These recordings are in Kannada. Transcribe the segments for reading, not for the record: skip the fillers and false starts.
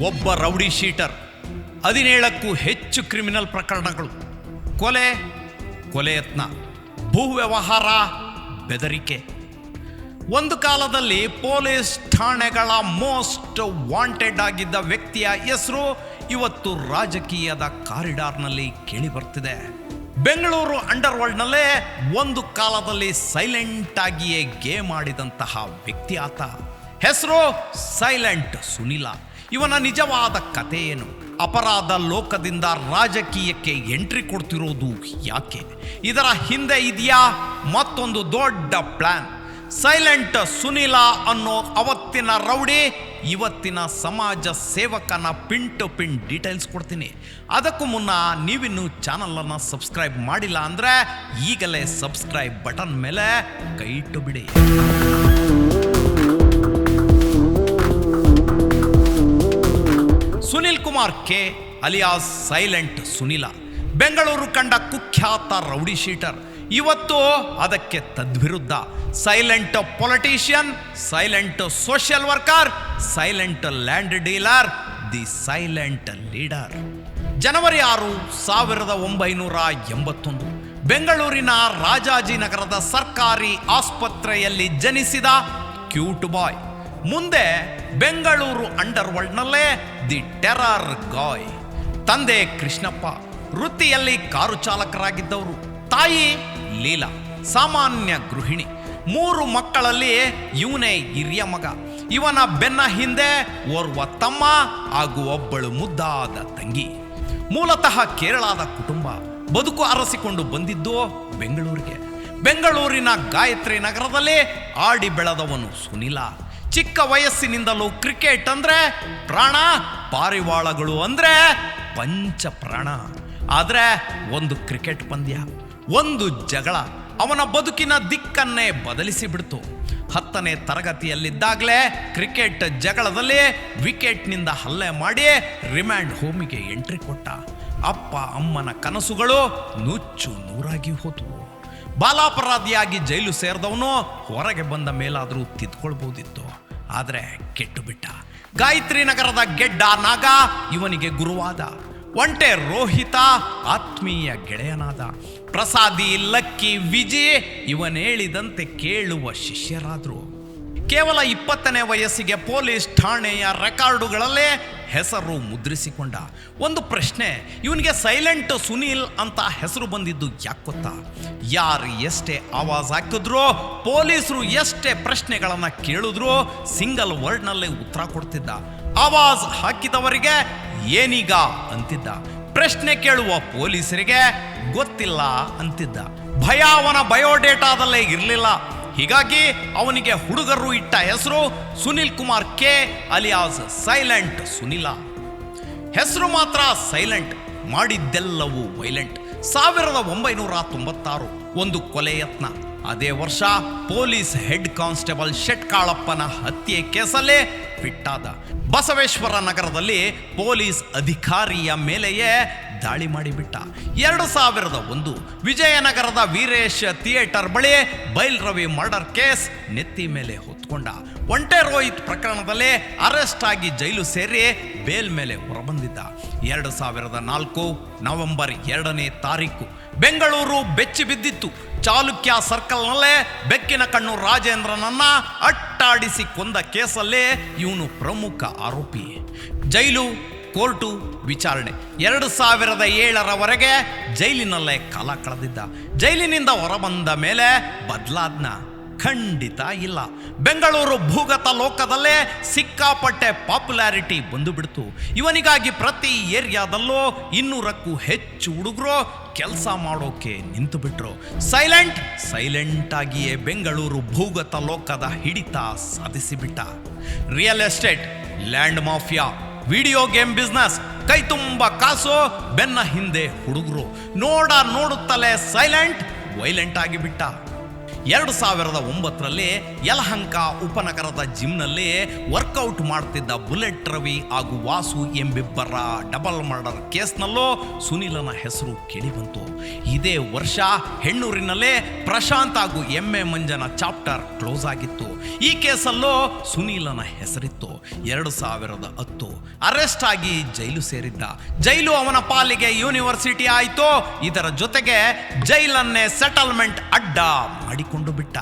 ಒಬ್ಬ ರೌಡಿ ಶೀಟರ್, 17ಕ್ಕೂ ಹೆಚ್ಚು ಕ್ರಿಮಿನಲ್ ಪ್ರಕರಣಗಳು, ಕೊಲೆ ಯತ್ನ, ಭೂ ವ್ಯವಹಾರ, ಬೆದರಿಕೆ. ಒಂದು ಕಾಲದಲ್ಲಿ ಪೊಲೀಸ್ ಠಾಣೆಗಳ ಮೋಸ್ಟ್ ವಾಂಟೆಡ್ ಆಗಿದ್ದ ವ್ಯಕ್ತಿಯ ಹೆಸರು ಇವತ್ತು ರಾಜಕೀಯದ ಕಾರಿಡಾರ್ನಲ್ಲಿ ಕೇಳಿ ಬರ್ತಿದೆ. ಬೆಂಗಳೂರು ಅಂಡರ್ ವರ್ಲ್ಡ್ನಲ್ಲೇ ಒಂದು ಕಾಲದಲ್ಲಿ ಸೈಲೆಂಟ್ ಆಗಿಯೇ ಗೇಮ್ ಆಡಿದಂತಹ ವ್ಯಕ್ತಿ ಆತ. ಹೆಸರು ಸೈಲೆಂಟ್ ಸುನಿಲ. ಇವನ ನಿಜವಾದ ಕತೆ ಏನು? ಅಪರಾಧ ಲೋಕದಿಂದ ರಾಜಕೀಯಕ್ಕೆ ಎಂಟ್ರಿ ಕೊಡ್ತಿರೋದು ಯಾಕೆ? ಇದರ ಹಿಂದೆ ಇದೆಯಾ ಮತ್ತೊಂದು ದೊಡ್ಡ ಪ್ಲಾನ್? ಸೈಲೆಂಟ್ ಸುನಿಲ ಅನ್ನೋ ಅವತ್ತಿನ ರೌಡಿ ಇವತ್ತಿನ ಸಮಾಜ ಸೇವಕನ ಪಿನ್ ಟು ಪಿನ್ ಡೀಟೇಲ್ಸ್ ಕೊಡ್ತೀನಿ. ಅದಕ್ಕೂ ಮುನ್ನ ನೀವಿನ್ನೂ ಚಾನಲನ್ನು ಸಬ್ಸ್ಕ್ರೈಬ್ ಮಾಡಿಲ್ಲ ಅಂದರೆ ಈಗಲೇ ಸಬ್ಸ್ಕ್ರೈಬ್ ಬಟನ್ ಮೇಲೆ ಕೈ ಇಟ್ಟು ಬಿಡಿ. Sunil Kumar K alias silent Sunila Bengaluru ಕಂಡ ಕುಖ್ಯಾತ ರೌಡಿ ಶೀಟರ್. ಇವತ್ತು ಅದಕ್ಕೆ ತದ್ವಿರುದ್ಧ silent politician, silent social worker, silent land dealer, the silent leader. ಜನವರಿ 6, 1981 ಬೆಂಗಳೂರಿನ ರಾಜಾಜಿನಗರದ ಸರ್ಕಾರಿ ಆಸ್ಪತ್ರೆಯಲ್ಲಿ ಜನಿಸಿದ ಕ್ಯೂಟ್ ಬಾಯ್. ಮುಂದೆ ಬೆಂಗಳೂರು ಅಂಡರ್ ವರ್ಲ್ಡ್ನಲ್ಲೇ ದಿ ಟೆರರ್ ಗಾಯ್. ತಂದೆ ಕೃಷ್ಣಪ್ಪ ವೃತ್ತಿಯಲ್ಲಿ ಕಾರು ಚಾಲಕರಾಗಿದ್ದವರು. ತಾಯಿ ಲೀಲಾ ಸಾಮಾನ್ಯ ಗೃಹಿಣಿ. 3 ಮಕ್ಕಳಲ್ಲಿ ಇವನೇ ಹಿರಿಯ ಮಗ. ಇವನ ಬೆನ್ನ ಹಿಂದೆ ಓರ್ವ ತಮ್ಮ ಹಾಗೂ ಒಬ್ಬಳು ಮುದ್ದಾದ ತಂಗಿ. ಮೂಲತಃ ಕೇರಳದ ಕುಟುಂಬ. ಬದುಕು ಅರಸಿಕೊಂಡು ಬಂದಿದ್ದು ಬೆಂಗಳೂರಿಗೆ. ಬೆಂಗಳೂರಿನ ಗಾಯತ್ರಿ ನಗರದಲ್ಲಿ ಆಡಿ ಬೆಳೆದವನು ಸುನಿಲ. ಚಿಕ್ಕ ವಯಸ್ಸಿನಿಂದಲೂ ಕ್ರಿಕೆಟ್ ಅಂದ್ರೆ ಪ್ರಾಣ, ಪಾರಿವಾಳಗಳು ಅಂದ್ರೆ ಪಂಚ ಪ್ರಾಣ. ಆದರೆ ಒಂದು ಕ್ರಿಕೆಟ್ ಪಂದ್ಯ, ಒಂದು ಜಗಳ ಅವನ ಬದುಕಿನ ದಿಕ್ಕನ್ನೇ ಬದಲಿಸಿ ಬಿಡ್ತು. 10ನೇ ತರಗತಿಯಲ್ಲಿದ್ದಾಗಲೇ ಕ್ರಿಕೆಟ್ ಜಗಳದಲ್ಲಿ ವಿಕೆಟ್ನಿಂದ ಹಲ್ಲೆ ಮಾಡಿ ರಿಮ್ಯಾಂಡ್ ಹೋಮಿಗೆ ಎಂಟ್ರಿ ಕೊಟ್ಟ. ಅಪ್ಪ ಅಮ್ಮನ ಕನಸುಗಳು ನುಚ್ಚು ನೂರಾಗಿ ಹೋದವು. ಬಾಲಾಪರಾಧಿಯಾಗಿ ಜೈಲು ಸೇರಿದವನು ಹೊರಗೆ ಬಂದ ಮೇಲಾದರೂ ತಿದ್ಕೊಳ್ಬೋದಿತ್ತು. ಆದರೆ ಕೆಟ್ಟು ಬಿಟ್ಟ. ಗಾಯತ್ರಿ ನಗರದ ಗೆಡ್ಡ ನಾಗ ಇವನಿಗೆ ಗುರುವಾದ. ಒಂಟೆ ರೋಹಿತ ಆತ್ಮೀಯ ಗೆಳೆಯನಾದ. ಪ್ರಸಾದಿ, ಲಕ್ಕಿ, ವಿಜಿ ಇವನೇಳಿದಂತೆ ಕೇಳುವ ಶಿಷ್ಯರಾದರು. ಕೇವಲ 20ನೇ ವಯಸ್ಸಿಗೆ ಪೊಲೀಸ್ ಠಾಣೆಯ ರೆಕಾರ್ಡುಗಳಲ್ಲೇ ಹೆಸರು ಮುದ್ರಿಸಿಕೊಂಡ. ಒಂದು ಪ್ರಶ್ನೆ, ಇವನಿಗೆ ಸೈಲೆಂಟ್ ಸುನೀಲ್ ಅಂತ ಹೆಸರು ಬಂದಿದ್ದು ಯಾಕೆ ಗೊತ್ತಾ? ಯಾರು ಎಷ್ಟೇ ಆವಾಜ್ ಹಾಕಿದ್ರು, ಪೊಲೀಸರು ಎಷ್ಟೇ ಪ್ರಶ್ನೆಗಳನ್ನು ಕೇಳಿದ್ರು ಸಿಂಗಲ್ ವರ್ಡ್ನಲ್ಲೇ ಉತ್ತರ ಕೊಡ್ತಿದ್ದ. ಆವಾಜ್ ಹಾಕಿದವರಿಗೆ ಏನೀಗ ಅಂತಿದ್ದ. ಪ್ರಶ್ನೆ ಕೇಳುವ ಪೊಲೀಸರಿಗೆ ಗೊತ್ತಿಲ್ಲ ಅಂತಿದ್ದ. ಭಯ ಅವನ ಬಯೋಡೇಟಾದಲ್ಲೇ ಇರಲಿಲ್ಲ. ಹೀಗಾಗಿ ಅವನಿಗೆ ಹುಡುಗರು ಇಟ್ಟ ಹೆಸರು Sunil Kumar K alias silent Sunila. ಹೆಸರು ಮಾತ್ರ ಸೈಲೆಂಟ್, ಮಾಡಿದ್ದೆಲ್ಲವೂ ವೈಲೆಂಟ್. 1996 ಒಂದು ಕೊಲೆ ಯತ್ನ. ಅದೇ ವರ್ಷ ಪೊಲೀಸ್ ಹೆಡ್ ಕಾನ್ಸ್ಟೇಬಲ್ ಶೆಟ್ಕಾಳಪ್ಪನ ಹತ್ಯೆ ಕೇಸಲ್ಲೇ ಫಿಟ್ಟಾದ. ಬಸವೇಶ್ವರ ನಗರದಲ್ಲಿ ಪೊಲೀಸ್ ಅಧಿಕಾರಿಯ ಮೇಲೆಯೇ ದಾಳಿ ಮಾಡಿಬಿಟ್ಟ. 2001 ವಿಜಯನಗರದ ವೀರೇಶ್ ಥಿಯೇಟರ್ ಬಳಿ ಬೈಲ್ ರವಿ ಮರ್ಡರ್ ಕೇಸ್ ನೆತ್ತಿ ಮೇಲೆ ಹೊತ್ಕೊಂಡ. ಒಂಟೆ ರೋಹಿತ್ ಪ್ರಕರಣದಲ್ಲೇ ಅರೆಸ್ಟ್ ಆಗಿ ಜೈಲು ಸೇರಿ ಬೇಲ್ ಮೇಲೆ ಹೊರಬಂದಿದ್ದ. 2004 ನವೆಂಬರ್ 2ನೇ ತಾರೀಕು ಬೆಂಗಳೂರು ಬೆಚ್ಚಿ ಬಿದ್ದಿತ್ತು. ಚಾಲುಕ್ಯ ಸರ್ಕಲ್ನಲ್ಲೇ ಬೆಕ್ಕಿನ ಕಣ್ಣು ರಾಜೇಂದ್ರನನ್ನ ಅಟ್ಟಾಡಿಸಿ ಕೊಂದ ಕೇಸಲ್ಲೇ ಇವನು ಪ್ರಮುಖ ಆರೋಪಿ. ಜೈಲು, ಕೋರ್ಟು, ವಿಚಾರಣೆ 2007ರವರೆಗೆ ಜೈಲಿನಲ್ಲೇ ಕಾಲ ಕಳೆದಿದ್ದ. ಜೈಲಿನಿಂದ ಹೊರಬಂದ ಮೇಲೆ ಬದಲಾದ್ನ? ಖಂಡಿತ ಇಲ್ಲ. ಬೆಂಗಳೂರು ಭೂಗತ ಲೋಕದಲ್ಲೇ ಸಿಕ್ಕಾಪಟ್ಟೆ ಪಾಪ್ಯುಲಾರಿಟಿ ಬಂದು ಬಿಡ್ತು. ಇವನಿಗಾಗಿ ಪ್ರತಿ ಏರಿಯಾದಲ್ಲೂ 200ಕ್ಕೂ ಹೆಚ್ಚು ಹುಡುಗರು ಕೆಲಸ ಮಾಡೋಕೆ ನಿಂತು ಬಿಟ್ರು. ಸೈಲೆಂಟ್ ಆಗಿಯೇ ಬೆಂಗಳೂರು ಭೂಗತ ಲೋಕದ ಹಿಡಿತ ಸಾಧಿಸಿಬಿಟ್ಟ. Real estate, land mafia, video game business, ಕೈ ತುಂಬ ಕಾಸು, ಬೆನ್ನ ಹಿಂದೆ ಹುಡುಗರು. ನೋಡುತ್ತಲೇ ಸೈಲೆಂಟ್ ವೈಲೆಂಟ್ ಆಗಿಬಿಟ್ಟ. 2009ರಲ್ಲಿ ಯಲಹಂಕ ಉಪನಗರದ ಜಿಮ್ನಲ್ಲಿ ವರ್ಕೌಟ್ ಮಾಡ್ತಿದ್ದ ಬುಲೆಟ್ ರವಿ ಹಾಗೂ ವಾಸು ಎಂಬಿಬ್ಬರ ಡಬಲ್ ಮರ್ಡರ್ ಕೇಸ್ನಲ್ಲೂ ಸುನಿಲನ ಹೆಸರು ಕೇಳಿಬಂತು. ಇದೇ ವರ್ಷ ಹೆಣ್ಣೂರಿನಲ್ಲೇ ಪ್ರಶಾಂತ್ ಹಾಗೂ ಎಮ್ಮೆ ಮಂಜನ ಚಾಪ್ಟರ್ ಕ್ಲೋಸ್ ಆಗಿತ್ತು. ಈ ಕೇಸಲ್ಲೂ ಸುನೀಲನ ಹೆಸರಿತ್ತು. 2010 ಅರೆಸ್ಟ್ ಆಗಿ ಜೈಲು ಸೇರಿದ್ದ. ಜೈಲು ಅವನ ಪಾಲಿಗೆ ಯೂನಿವರ್ಸಿಟಿ ಆಯಿತು. ಇದರ ಜೊತೆಗೆ ಜೈಲನ್ನೇ ಸೆಟಲ್ಮೆಂಟ್ ಅಡ್ಡ ಮಾಡಿಕೊಂಡು ಬಿಟ್ಟ.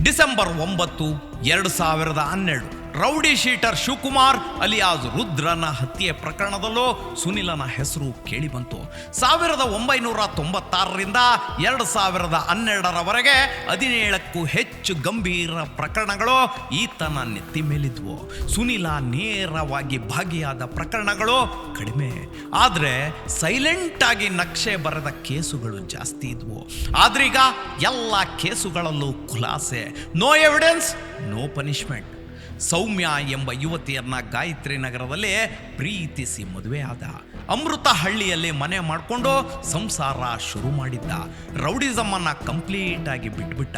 December 9, 2012 rowdy sheeter Shivakumar alias ರುದ್ರನ ಹತ್ಯೆ ಪ್ರಕರಣದಲ್ಲೂ ಸುನಿಲನ ಹೆಸರು ಕೇಳಿಬಂತು. 1996ರಿಂದ 2012ರವರೆಗೆ 17ಕ್ಕೂ ಹೆಚ್ಚು ಗಂಭೀರ ಪ್ರಕರಣಗಳು ಈತನ ನೆತ್ತಿ ಮೇಲಿದ್ವು. ಸುನಿಲ ನೇರವಾಗಿ ಭಾಗಿಯಾದ ಪ್ರಕರಣಗಳು ಕಡಿಮೆ, ಆದರೆ ಸೈಲೆಂಟ್ ಆಗಿ ನಕ್ಷೆ ಬರೆದ ಕೇಸುಗಳು ಜಾಸ್ತಿ ಇದ್ವು. ಆದ್ರೀಗ ಎಲ್ಲ ಕೇಸುಗಳಲ್ಲೂ ಖುಲಾಸೆ. No evidence, no punishment. Soumya ಎಂಬ ಯುವತಿಯನ್ನ ಗಾಯತ್ರಿ ನಗರದಲ್ಲಿ ಪ್ರೀತಿಸಿ ಮದುವೆ ಆದ. ಅಮೃತಹಳ್ಳಿಯಲ್ಲಿ ಮನೆ ಮಾಡಿಕೊಂಡು ಸಂಸಾರ ಶುರು ಮಾಡಿದ್ದ. ರೌಡಿಸಮ್ ಅನ್ನ ಕಂಪ್ಲೀಟ್ ಆಗಿ ಬಿಟ್ಬಿಟ್ಟ.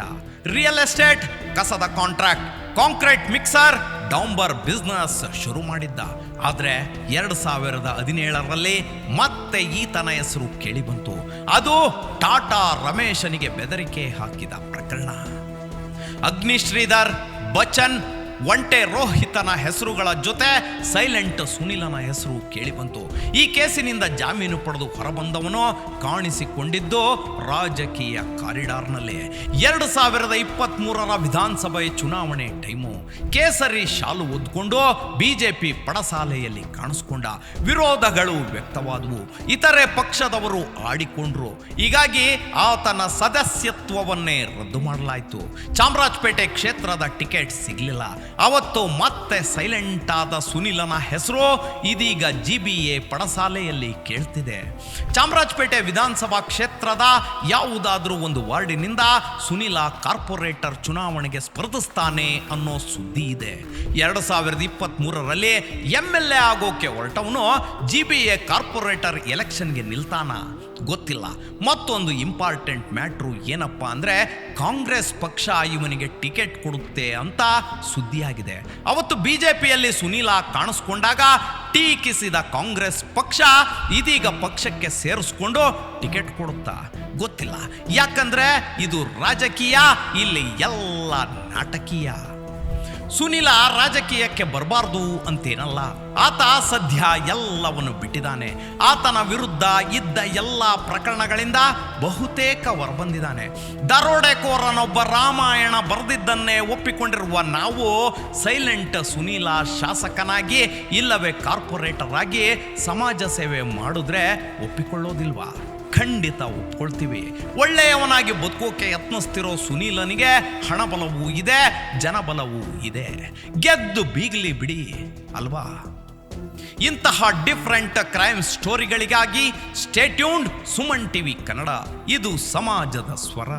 ರಿಯಲ್ ಎಸ್ಟೇಟ್, ಕಸದ ಕಾಂಟ್ರಾಕ್ಟ್, ಕಾಂಕ್ರೀಟ್ ಮಿಕ್ಸರ್, ಡಾಂಬರ್ ಬಿಸ್ನೆಸ್ ಶುರು ಮಾಡಿದ್ದ. ಆದ್ರೆ 2017ರಲ್ಲಿ ಮತ್ತೆ ಈತನ ಹೆಸರು ಕೇಳಿ ಬಂತು. ಅದು ಟಾಟಾ ರಮೇಶನಿಗೆ ಬೆದರಿಕೆ ಹಾಕಿದ ಪ್ರಕರಣ. ಅಗ್ನಿಶ್ರೀಧರ್, ಬಚ್ಚನ್, ಒಂಟೆ ರೋಹಿತನ ಹೆಸರುಗಳ ಜೊತೆ ಸೈಲೆಂಟ್ ಸುನಿಲನ ಹೆಸರು ಕೇಳಿಬಂತು. ಈ ಕೇಸಿನಿಂದ ಜಾಮೀನು ಪಡೆದು ಹೊರಬಂದವನು ಕಾಣಿಸಿಕೊಂಡಿದ್ದು ರಾಜಕೀಯ ಕಾರಿಡಾರ್ನಲ್ಲಿ. 2023ರ ವಿಧಾನಸಭೆ ಚುನಾವಣೆ ಟೈಮು. ಕೇಸರಿ ಶಾಲು ಹೊದ್ಕೊಂಡು ಬಿಜೆಪಿ ಪಡಸಾಲೆಯಲ್ಲಿ ಕಾಣಿಸ್ಕೊಂಡ. ವಿರೋಧಗಳು ವ್ಯಕ್ತವಾದವು. ಇತರೆ ಪಕ್ಷದವರು ಆಡಿಕೊಂಡ್ರು. ಹೀಗಾಗಿ ಆತನ ಸದಸ್ಯತ್ವವನ್ನೇ ರದ್ದು ಮಾಡಲಾಯಿತು. ಚಾಮರಾಜಪೇಟೆ ಕ್ಷೇತ್ರದ ಟಿಕೆಟ್ ಸಿಗಲಿಲ್ಲ. ಅವತ್ತು ಮತ್ತೆ ಸೈಲೆಂಟ್ ಆದ ಸುನಿಲನ ಹೆಸರು ಇದೀಗ GBA ಪಡಸಾಲೆಯಲ್ಲಿ ಕೇಳ್ತಿದೆ. ಚಾಮರಾಜಪೇಟೆ ವಿಧಾನಸಭಾ ಕ್ಷೇತ್ರದ ಯಾವುದಾದ್ರೂ ಒಂದು ವಾರ್ಡಿನಿಂದ ಸುನಿಲ ಕಾರ್ಪೊರೇಟರ್ ಚುನಾವಣೆಗೆ ಸ್ಪರ್ಧಿಸ್ತಾನೆ ಅನ್ನೋ ಸುದ್ದಿ ಇದೆ. 2023ರಲ್ಲಿ MLA ಆಗೋಕೆ ಹೊರಟವನು GBA ಕಾರ್ಪೊರೇಟರ್ ಎಲೆಕ್ಷನ್ಗೆ ನಿಲ್ತಾನ ಗೊತ್ತಿಲ್ಲ. ಮತ್ತೊಂದು ಇಂಪಾರ್ಟೆಂಟ್ ಮ್ಯಾಟ್ರು ಏನಪ್ಪ ಅಂದ್ರೆ ಕಾಂಗ್ರೆಸ್ ಪಕ್ಷ ಇವನಿಗೆ ಟಿಕೆಟ್ ಕೊಡುತ್ತೆ ಅಂತ ಸುದ್ದಿಯಾಗಿದೆ. ಅವತ್ತು ಬಿಜೆಪಿಯಲ್ಲಿ ಸುನೀಲ ಕಾಣಿಸ್ಕೊಂಡಾಗ ಟೀಕಿಸಿದ ಕಾಂಗ್ರೆಸ್ ಪಕ್ಷ ಇದೀಗ ಪಕ್ಷಕ್ಕೆ ಸೇರಿಸ್ಕೊಂಡು ಟಿಕೆಟ್ ಕೊಡುತ್ತಾ ಗೊತ್ತಿಲ್ಲ. ಯಾಕಂದ್ರೆ ಇದು ರಾಜಕೀಯ, ಇಲ್ಲಿ ಎಲ್ಲ ನಾಟಕೀಯ. ಸುನಿಲ ರಾಜಕೀಯಕ್ಕೆ ಬರಬಾರ್ದು ಅಂತೇನಲ್ಲ. ಆತ ಸದ್ಯ ಎಲ್ಲವನ್ನು ಬಿಟ್ಟಿದ್ದಾನೆ. ಆತನ ವಿರುದ್ಧ ಇದ್ದ ಎಲ್ಲ ಪ್ರಕರಣಗಳಿಂದ ಬಹುತೇಕ ಹೊರಬಂದಿದ್ದಾನೆ. ದರೋಡೆಕೋರನೊಬ್ಬ ರಾಮಾಯಣ ಬರೆದಿದ್ದನ್ನೇ ಒಪ್ಪಿಕೊಂಡಿರುವ ನಾವು ಸೈಲೆಂಟ್ ಸುನೀಲ ಶಾಸಕನಾಗಿ ಇಲ್ಲವೇ ಕಾರ್ಪೊರೇಟರ್ ಆಗಿ ಸಮಾಜ ಸೇವೆ ಮಾಡಿದ್ರೆ ಒಪ್ಪಿಕೊಳ್ಳೋದಿಲ್ವಾ? ಖಂಡಿತ ಒಪ್ಕೊಳ್ತೀವಿ. ಒಳ್ಳೆಯವನಾಗಿ ಬದುಕೋಕೆ ಯತ್ನಿಸ್ತಿರೋ ಸುನೀಲನಿಗೆ ಹಣಬಲವೂ ಇದೆ, ಜನಬಲವೂ ಇದೆ. ಗೆದ್ದು ಬೀಗಲಿ ಬಿಡಿ ಅಲ್ವಾ? ಇಂತಹ ಡಿಫರೆಂಟ್ ಕ್ರೈಮ್ ಸ್ಟೋರಿಗಳಿಗಾಗಿ stay tuned. Suman TV Kannada, ಇದು ಸಮಾಜದ ಸ್ವರ.